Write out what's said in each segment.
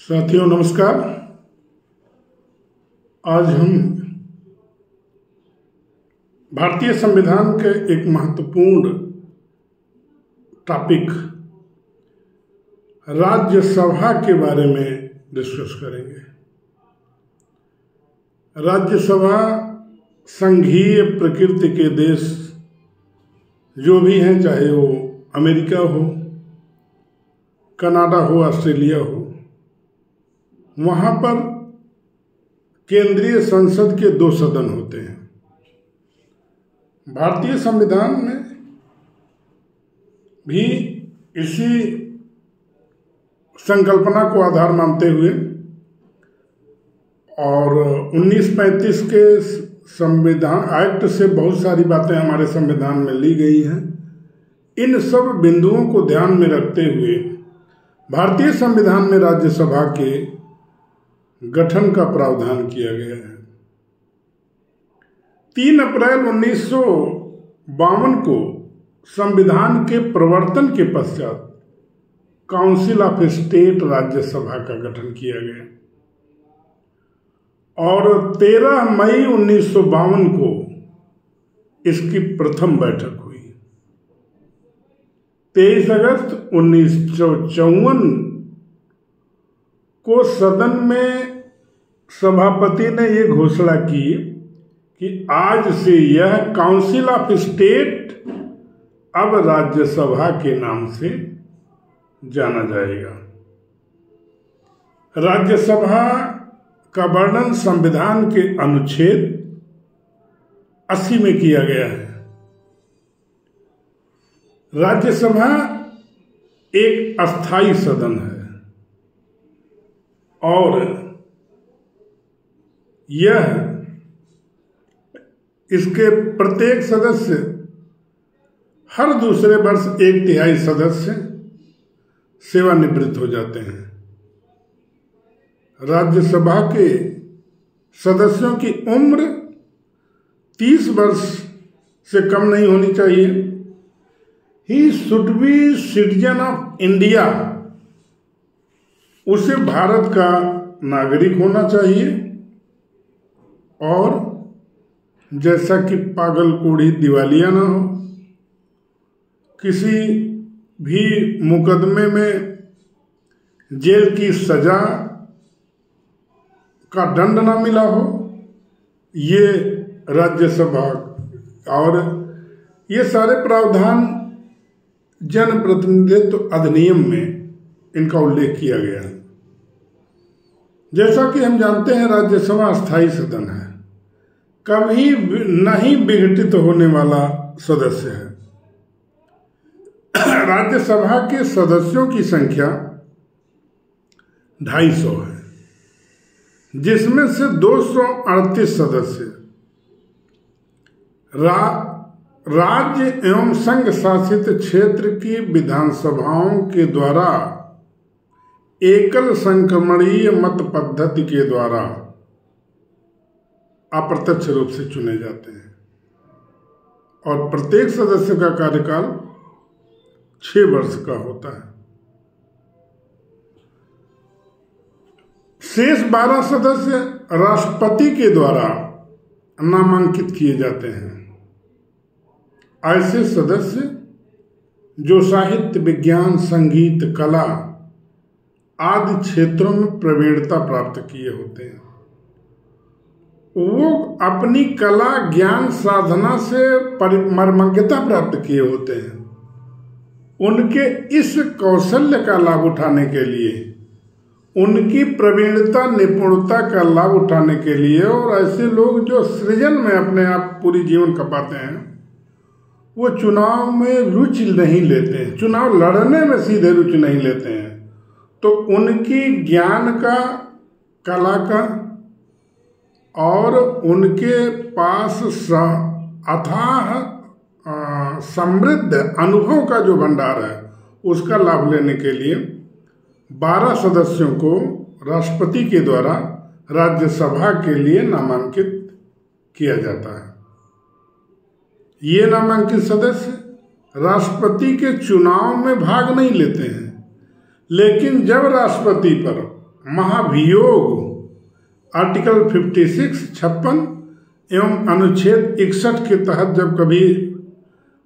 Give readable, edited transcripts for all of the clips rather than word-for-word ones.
साथियों नमस्कार। आज हम भारतीय संविधान के एक महत्वपूर्ण टॉपिक राज्यसभा के बारे में डिस्कस करेंगे। राज्यसभा संघीय प्रकृति के देश जो भी हैं, चाहे वो अमेरिका हो, कनाडा हो, ऑस्ट्रेलिया हो, वहां पर केंद्रीय संसद के 2 सदन होते हैं। भारतीय संविधान में भी इसी संकल्पना को आधार मानते हुए और 1935 के संविधान एक्ट से बहुत सारी बातें हमारे संविधान में ली गई हैं। इन सब बिंदुओं को ध्यान में रखते हुए भारतीय संविधान में राज्यसभा के गठन का प्रावधान किया गया है। 3 अप्रैल 1952 को संविधान के प्रवर्तन के पश्चात काउंसिल ऑफ स्टेट राज्यसभा का गठन किया गया और 13 मई 1952 को इसकी प्रथम बैठक हुई। 23 अगस्त 1954 को सदन में सभापति ने ये घोषणा की कि आज से यह काउंसिल ऑफ स्टेट अब राज्यसभा के नाम से जाना जाएगा। राज्यसभा का वर्णन संविधान के अनुच्छेद 80 में किया गया है। राज्यसभा एक अस्थायी सदन है और यह इसके प्रत्येक सदस्य हर दूसरे वर्ष 1/3 सदस्य सेवानिवृत्त हो जाते हैं। राज्यसभा के सदस्यों की उम्र 30 वर्ष से कम नहीं होनी चाहिए। He should be citizen of India, उसे भारत का नागरिक होना चाहिए और जैसा कि पागल कोढ़ी दिवालिया ना हो, किसी भी मुकदमे में जेल की सजा का दंड ना मिला हो, ये राज्यसभा और ये सारे प्रावधान जनप्रतिनिधित्व अधिनियम में इनका उल्लेख किया गया है। जैसा कि हम जानते हैं, राज्यसभा अस्थायी सदन है, कभी नहीं विघटित होने वाला सदस्य है। राज्यसभा के सदस्यों की संख्या 250 है, जिसमें से 238 सदस्य राज्य एवं संघ शासित क्षेत्र की विधानसभाओं के द्वारा एकल संक्रमणीय मत पद्धति के द्वारा अप्रत्यक्ष रूप से चुने जाते हैं और प्रत्येक सदस्य का कार्यकाल 6 वर्ष का होता है। शेष 12 सदस्य राष्ट्रपति के द्वारा नामांकित किए जाते हैं। ऐसे सदस्य जो साहित्य, विज्ञान, संगीत, कला आदि क्षेत्रों में प्रवीणता प्राप्त किए होते हैं, वो अपनी कला, ज्ञान, साधना से मर्मज्ञता प्राप्त किए होते हैं। उनके इस कौशल्य का लाभ उठाने के लिए, उनकी प्रवीणता, निपुणता का लाभ उठाने के लिए, और ऐसे लोग जो सृजन में अपने आप पूरी जीवन खपाते हैं, वो चुनाव में रुचि नहीं लेते हैं, चुनाव लड़ने में सीधे रुचि नहीं लेते हैं। तो उनकी ज्ञान का, कला का और उनके पास अथाह समृद्ध अनुभव का जो भंडार है, उसका लाभ लेने के लिए 12 सदस्यों को राष्ट्रपति के द्वारा राज्यसभा के लिए नामांकित किया जाता है। ये नामांकित सदस्य राष्ट्रपति के चुनाव में भाग नहीं लेते हैं, लेकिन जब राष्ट्रपति पर महाभियोग आर्टिकल 56 एवं अनुच्छेद 61 के तहत जब कभी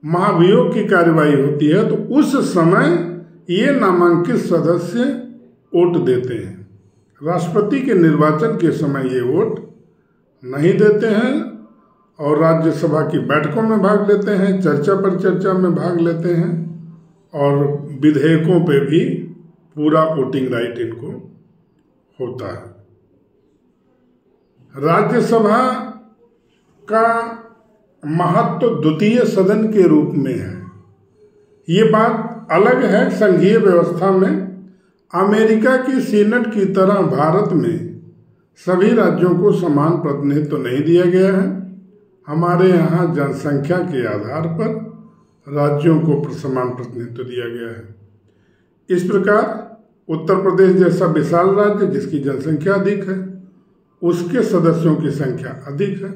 महाभियोग की कार्यवाही होती है तो उस समय ये नामांकित सदस्य वोट देते हैं। राष्ट्रपति के निर्वाचन के समय ये वोट नहीं देते हैं और राज्यसभा की बैठकों में भाग लेते हैं, चर्चा पर चर्चा में भाग लेते हैं और विधेयकों पे भी पूरा वोटिंग राइट इनको होता है। राज्यसभा का महत्व द्वितीय सदन के रूप में है। ये बात अलग है। संघीय व्यवस्था में अमेरिका की सीनेट की तरह भारत में सभी राज्यों को समान प्रतिनिधित्व नहीं दिया गया है। हमारे यहाँ जनसंख्या के आधार पर राज्यों को समान प्रतिनिधित्व दिया गया है। इस प्रकार उत्तर प्रदेश जैसा विशाल राज्य जिसकी जनसंख्या अधिक है, उसके सदस्यों की संख्या अधिक है।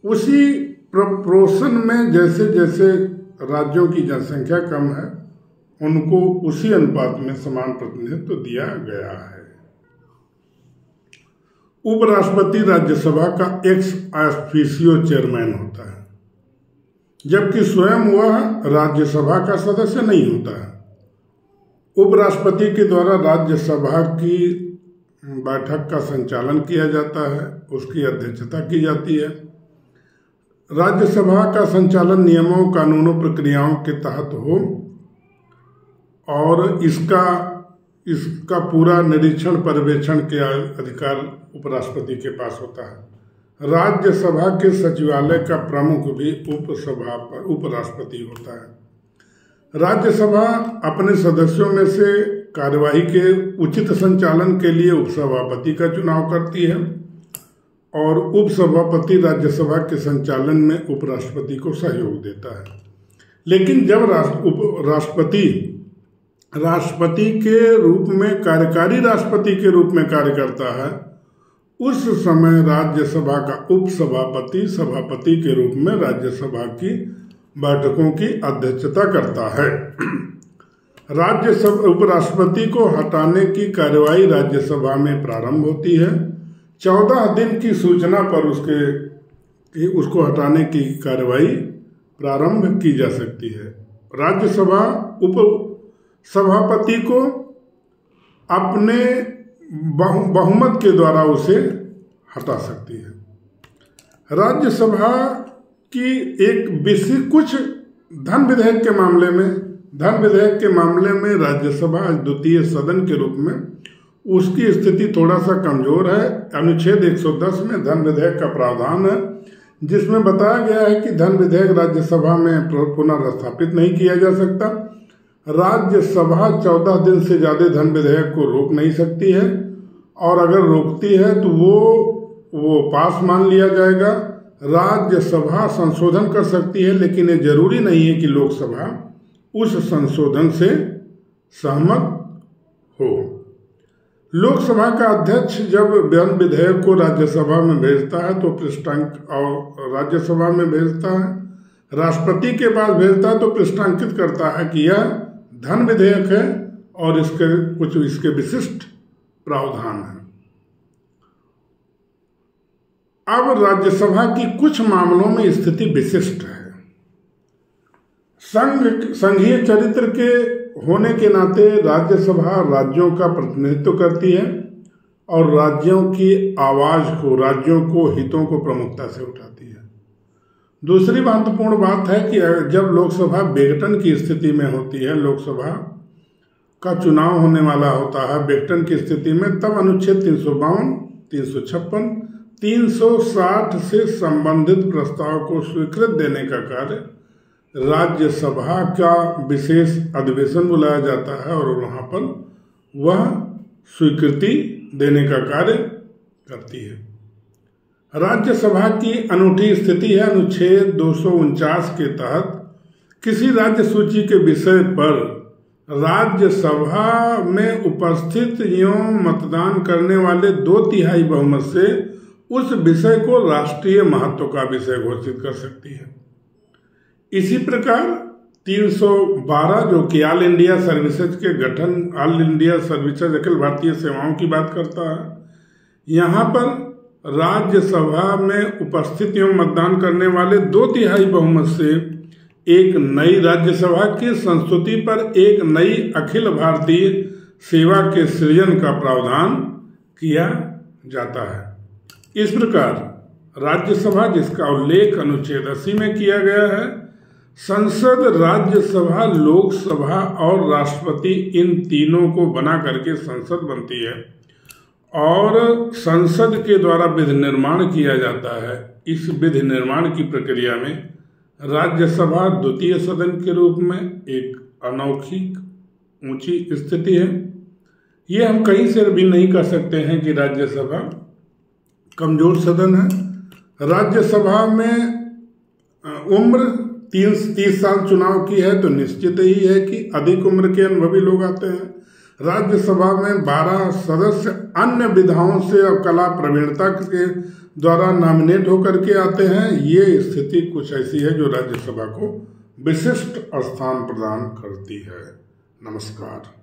उसी प्रोपोर्शन में जैसे जैसे राज्यों की जनसंख्या कम है उनको उसी अनुपात में समान प्रतिनिधित्व दिया गया है। उपराष्ट्रपति राज्यसभा का एक्स ऑफिशियो चेयरमैन होता है, जबकि स्वयं वह राज्यसभा का सदस्य नहीं होता है। उपराष्ट्रपति के द्वारा राज्यसभा की बैठक का संचालन किया जाता है, उसकी अध्यक्षता की जाती है। राज्यसभा का संचालन नियमों, कानूनों, प्रक्रियाओं के तहत हो और इसका पूरा निरीक्षण पर्यवेक्षण के अधिकार उपराष्ट्रपति के पास होता है। राज्यसभा के सचिवालय का प्रमुख भी उपराष्ट्रपति होता है। राज्यसभा अपने सदस्यों में से कार्यवाही के उचित संचालन के लिए उपसभापति का चुनाव करती है और उपसभापति राज्यसभा के संचालन में उपराष्ट्रपति को सहयोग देता है। लेकिन जब राष्ट्रपति के रूप में कार्यकारी राष्ट्रपति के रूप में कार्य करता है, उस समय राज्यसभा का उपसभापति सभापति के रूप में राज्यसभा की बैठकों की अध्यक्षता करता है। राज्यसभा उपराष्ट्रपति को हटाने की कार्यवाही राज्यसभा में प्रारंभ होती है। 14 दिन की सूचना पर उसको हटाने की कार्यवाही प्रारंभ की जा सकती है। राज्यसभा उपसभापति को अपने बहुमत के द्वारा उसे हटा सकती है। राज्यसभा की एक विशेष कुछ धन विधेयक के मामले में राज्यसभा द्वितीय सदन के रूप में उसकी स्थिति थोड़ा सा कमजोर है। अनुच्छेद 110 में धन विधेयक का प्रावधान है, जिसमें बताया गया है कि धन विधेयक राज्यसभा में पुनर्स्थापित नहीं किया जा सकता। राज्यसभा 14 दिन से ज्यादा धन विधेयक को रोक नहीं सकती है और अगर रोकती है तो वो पास मान लिया जाएगा। राज्यसभा संशोधन कर सकती है, लेकिन ये जरूरी नहीं है कि लोकसभा उस संशोधन से सहमत हो। लोकसभा का अध्यक्ष जब धन विधेयक को राज्यसभा में भेजता है तो पृष्ठांक और राज्यसभा में भेजता है, राष्ट्रपति के पास भेजता है तो पृष्ठांकित करता है कि यह धन विधेयक है और इसके विशिष्ट प्रावधान है। अब राज्यसभा की कुछ मामलों में स्थिति विशिष्ट है। संघीय चरित्र के होने के नाते राज्यसभा राज्यों का प्रतिनिधित्व करती है और राज्यों की आवाज को, राज्यों को, हितों को प्रमुखता से उठाती है। दूसरी महत्वपूर्ण बात है कि जब लोकसभा विघटन की स्थिति में होती है, लोकसभा का चुनाव होने वाला होता है विघटन की स्थिति में, तब अनुच्छेद 352, 356, 360 से संबंधित प्रस्ताव को स्वीकृत देने का कार्य राज्यसभा का विशेष अधिवेशन बुलाया जाता है और वहां पर वह स्वीकृति देने का कार्य करती है। राज्यसभा की अनूठी स्थिति है अनुच्छेद 249 के तहत किसी राज्य सूची के विषय पर राज्यसभा में उपस्थित एवं मतदान करने वाले 2/3 बहुमत से उस विषय को राष्ट्रीय महत्व का विषय घोषित कर सकती है। इसी प्रकार 312 जो कि ऑल इंडिया सर्विसेज के गठन, all India services Akhil Bharatiya सेवाओं की बात करता है। यहाँ पर राज्यसभा में उपस्थित एवं मतदान करने वाले 2/3 बहुमत से एक नई राज्यसभा की संस्तुति पर एक नई अखिल भारतीय सेवा के सृजन का प्रावधान किया जाता है। इस प्रकार राज्यसभा, जिसका उल्लेख अनुच्छेद 80 में किया गया है, संसद, राज्यसभा, लोकसभा और राष्ट्रपति, इन तीनों को बना करके संसद बनती है और संसद के द्वारा विधि निर्माण किया जाता है। इस विधि निर्माण की प्रक्रिया में राज्यसभा द्वितीय सदन के रूप में एक अनोखी ऊंची स्थिति है। ये हम कहीं से भी नहीं कह सकते हैं कि राज्यसभा कमजोर सदन है। राज्यसभा में उम्र 30 साल चुनाव की है तो निश्चित ही है कि अधिक उम्र के अनुभवी लोग आते हैं। राज्यसभा में 12 सदस्य अन्य विधाओं से और कला प्रवीणता के द्वारा नॉमिनेट होकर के आते हैं। ये स्थिति कुछ ऐसी है जो राज्यसभा को विशिष्ट स्थान प्रदान करती है। नमस्कार।